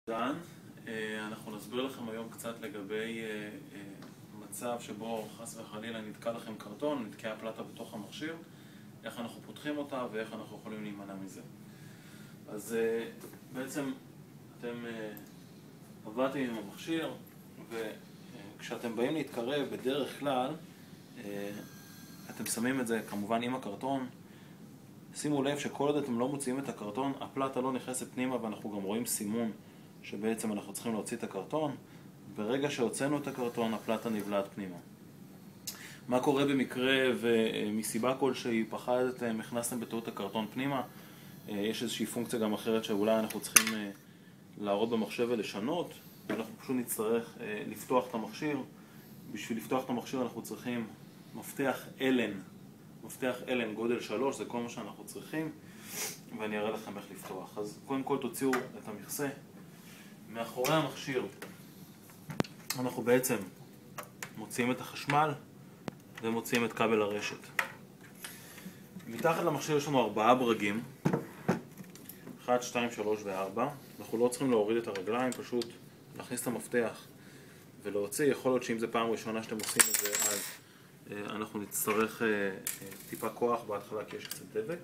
אנחנו נסביר לכם היום קצת לגבי מצב שבו חס וחלילה נתקע לכם קרטון, נתקעה פלטה בתוך המכשיר, איך אנחנו פותחים אותה ואיך אנחנו יכולים להימנע מזה. אז בעצם אתם עבדתם עם המכשיר, וכשאתם באים להתקרב בדרך כלל אתם שמים את זה כמובן עם הקרטון. שימו לב שכל עוד אתם לא מוציאים את הקרטון, הפלטה לא נכנסת פנימה, ואנחנו גם רואים סימון שבעצם אנחנו צריכים להוציא את הקרטון. ברגע שהוצאנו את הקרטון, הפלטה נבלעת פנימה. מה קורה במקרה ומסיבה כלשהי פחדתם, הכנסתם בטעות הקרטון פנימה? יש איזושהי פונקציה גם אחרת שאולי אנחנו צריכים להראות במחשב ולשנות. אנחנו פשוט נצטרך לפתוח את המכשיר. בשביל לפתוח את המכשיר אנחנו צריכים מפתח אלן גודל 3, זה כל מה שאנחנו צריכים, ואני אראה לכם איך לפתוח. אז קודם כל תוציאו את המכסה. מאחורי המכשיר אנחנו בעצם מוציאים את החשמל ומוציאים את כבל הרשת. מתחת למכשיר יש לנו 4 ברגים, 1, 2, 3 ו-4. אנחנו לא צריכים להוריד את הרגליים, פשוט להכניס את המפתח ולהוציא. יכול להיות שאם זה פעם ראשונה שאתם עושים את זה, אז אנחנו נצטרך טיפה כוח בהתחלה כי יש קצת דבק.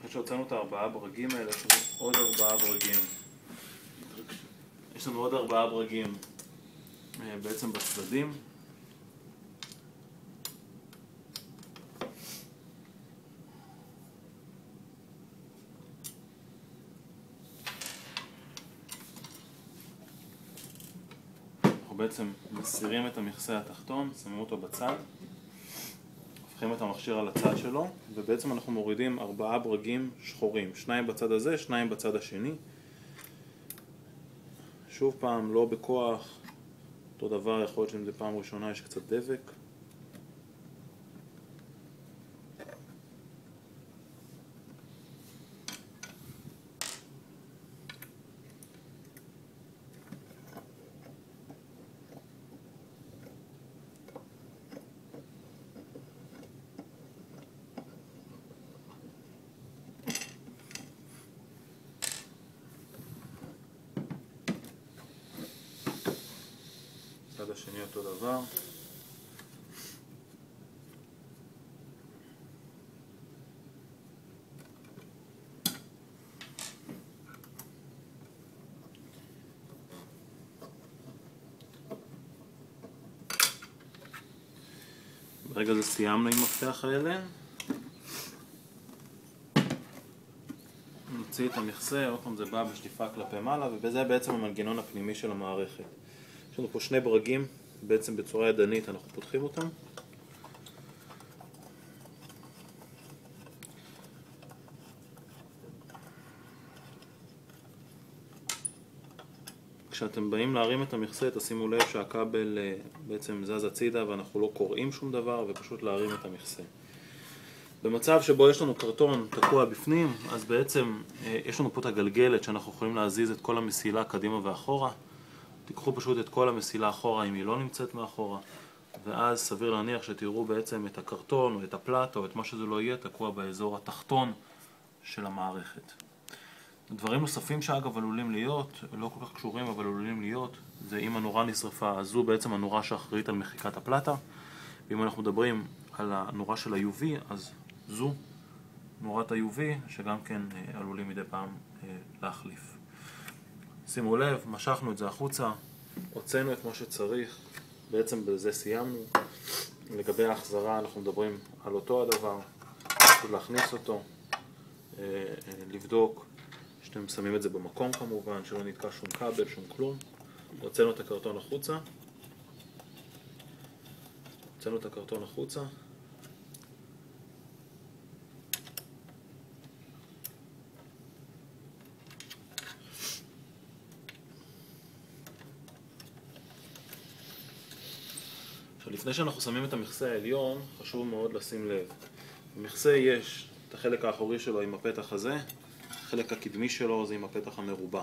אחרי שהוצאנו את 4 ברגים האלה, יש לנו עוד 4 ברגים. יש לנו עוד 4 ברגים בעצם בצדדים. אנחנו בעצם מסירים את המכסה התחתון, שמים אותו בצד, הופכים את המכשיר על הצד שלו, ובעצם אנחנו מורידים 4 ברגים שחורים, 2 בצד הזה, 2 בצד השני. שוב פעם, לא בכוח, אותו דבר, יכול להיות שאם זה פעם ראשונה יש קצת דבק. צד השני אותו דבר. ברגע זה סיימנו עם מפתח האלה. נוציא את המכסה, עוד פעם זה בא בשטיפה כלפי מעלה, ובזה בעצם המנגנון הפנימי של המערכת. יש לנו פה 2 ברגים, בעצם בצורה ידנית אנחנו פותחים אותם. כשאתם באים להרים את המכסה, תשימו לב שהכבל בעצם זז הצידה ואנחנו לא קוראים שום דבר, ופשוט להרים את המכסה. במצב שבו יש לנו קרטון תקוע בפנים, אז בעצם יש לנו פה את הגלגלת שאנחנו יכולים להזיז את כל המסילה קדימה ואחורה. תיקחו פשוט את כל המסילה אחורה אם היא לא נמצאת מאחורה, ואז סביר להניח שתראו בעצם את הקרטון או את הפלטה או את מה שזה לא יהיה תקוע באזור התחתון של המערכת. דברים נוספים שאגב עלולים להיות, לא כל כך קשורים אבל עלולים להיות, זה אם הנורה נשרפה, אז זו בעצם הנורה שאחראית על מחיקת הפלטה, ואם אנחנו מדברים על הנורה של ה-UV, אז זו נורת ה-UV שגם כן עלולים מדי פעם להחליף. שימו לב, משכנו את זה החוצה, הוצאנו את מה שצריך, בעצם בזה סיימנו. לגבי ההחזרה אנחנו מדברים על אותו הדבר, פשוט להכניס אותו, לבדוק שאתם שמים את זה במקום כמובן, שלא נתקע שום כבל, שום כלום. הוצאנו את הקרטון החוצה, לפני שאנחנו שמים את המכסה העליון, חשוב מאוד לשים לב. במכסה יש את החלק האחורי שלו עם הפתח הזה, החלק הקדמי שלו זה עם הפתח המרובע.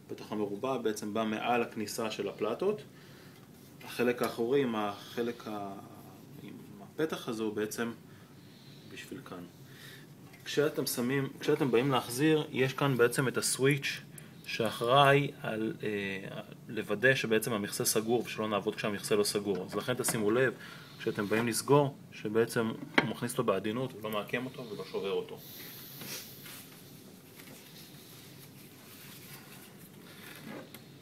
הפתח המרובע בעצם בא מעל הכניסה של הפלטות. החלק האחורי עם הפתח הזה הוא בעצם בשביל כאן. כשאתם באים להחזיר, יש כאן בעצם את הסוויץ' שאחראי על לוודא שבעצם המכסה סגור ושלא נעבוד כשהמכסה לא סגור. אז לכן תשימו לב, כשאתם באים לסגור, שבעצם הוא מכניס אותו בעדינות ולא מעקם אותו ולא שובר אותו.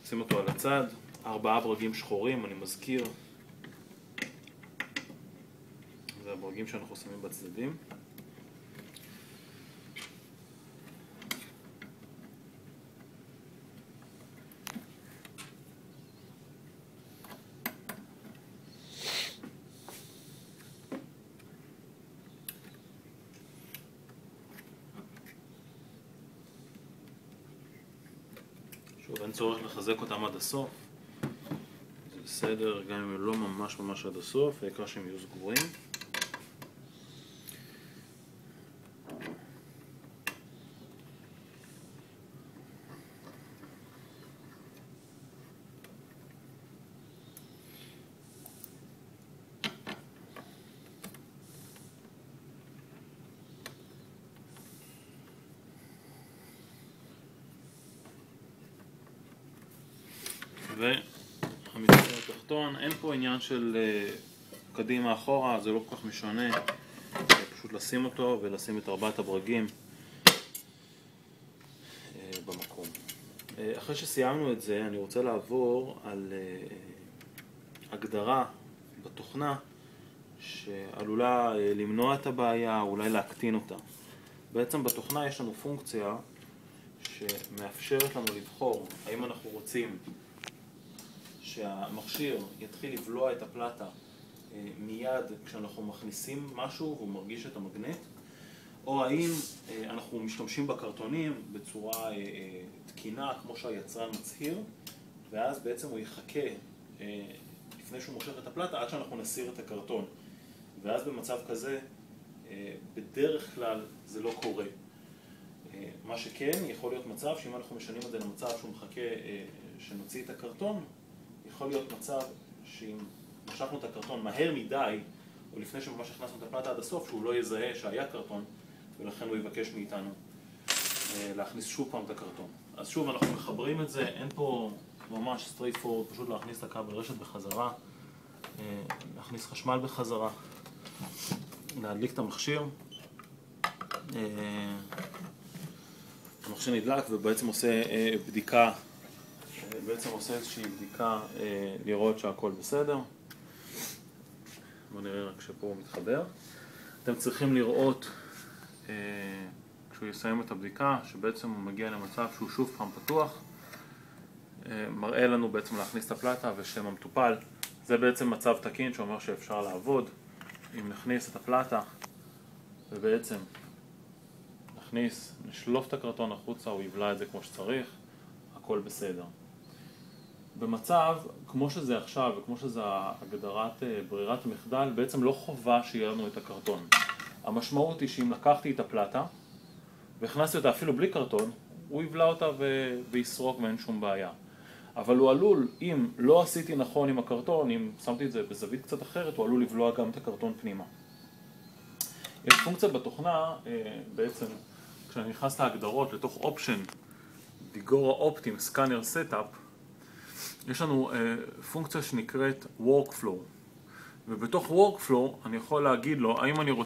שים אותו על הצד, 4 ברגים שחורים, אני מזכיר. זה הברגים שאנחנו שמים בצדדים. שוב, אין צורך לחזק אותם עד הסוף. זה בסדר, גם אם הם לא ממש עד הסוף, העיקר שהם יהיו סגורים. והמצטר התחתון, אין פה עניין של קדימה אחורה, זה לא כל כך משנה, פשוט לשים אותו ולשים את 4 הברגים במקום. אחרי שסיימנו את זה, אני רוצה לעבור על הגדרה בתוכנה שעלולה למנוע את הבעיה, אולי להקטין אותה. בעצם בתוכנה יש לנו פונקציה שמאפשרת לנו לבחור האם אנחנו רוצים שהמכשיר יתחיל לבלוע את הפלטה מיד כשאנחנו מכניסים משהו והוא מרגיש את המגנט, או האם אנחנו משתמשים בקרטונים בצורה תקינה כמו שהיצרן מצהיר, ואז בעצם הוא יחכה לפני שהוא מושך את הפלטה עד שאנחנו נסיר את הקרטון. ואז במצב כזה בדרך כלל זה לא קורה. מה שכן, יכול להיות מצב שאם אנחנו משנים את זה למצב שהוא מחכה שנוציא את הקרטון, יכול להיות מצב שאם משכנו את הקרטון מהר מדי, או לפני שממש הכנסנו את הפלטה עד הסוף, שהוא לא יזהה שהיה קרטון, ולכן הוא יבקש מאיתנו להכניס שוב פעם את הקרטון. אז שוב, אנחנו מחברים את זה, אין פה ממש straight forward, פשוט להכניס את הכבל רשת בחזרה, להכניס חשמל בחזרה, להדליק את המכשיר. המכשיר נדלק ובעצם עושה בדיקה, איזושהי בדיקה לראות שהכל בסדר. בואו נראה רק שפה הוא מתחבר. אתם צריכים לראות כשהוא יסיים את הבדיקה שבעצם הוא מגיע למצב שהוא שוב פעם פתוח, מראה לנו בעצם להכניס את הפלטה ושם המטופל. זה בעצם מצב תקין שאומר שאפשר לעבוד. אם נכניס את הפלטה ובעצם נשלוף את הקרטון החוצה, הוא יבלע את זה כמו שצריך, הכל בסדר. במצב כמו שזה עכשיו וכמו שזה הגדרת ברירת מחדל, בעצם לא חובה שיהיה לנו את הקרטון. המשמעות היא שאם לקחתי את הפלטה והכנסתי אותה אפילו בלי קרטון, הוא יבלע אותה ויסרוק ואין שום בעיה. אבל הוא עלול, אם לא עשיתי נכון עם הקרטון, אם שמתי את זה בזווית קצת אחרת, הוא עלול לבלוע גם את הקרטון פנימה. יש פונקציה בתוכנה, בעצם כשאני נכנס להגדרות לתוך Option, Digora Optim Scanner Setup, יש לנו פונקציה שנקראת Workflow. ובתוך Workflow אני יכול להגיד לו האם אני רוצה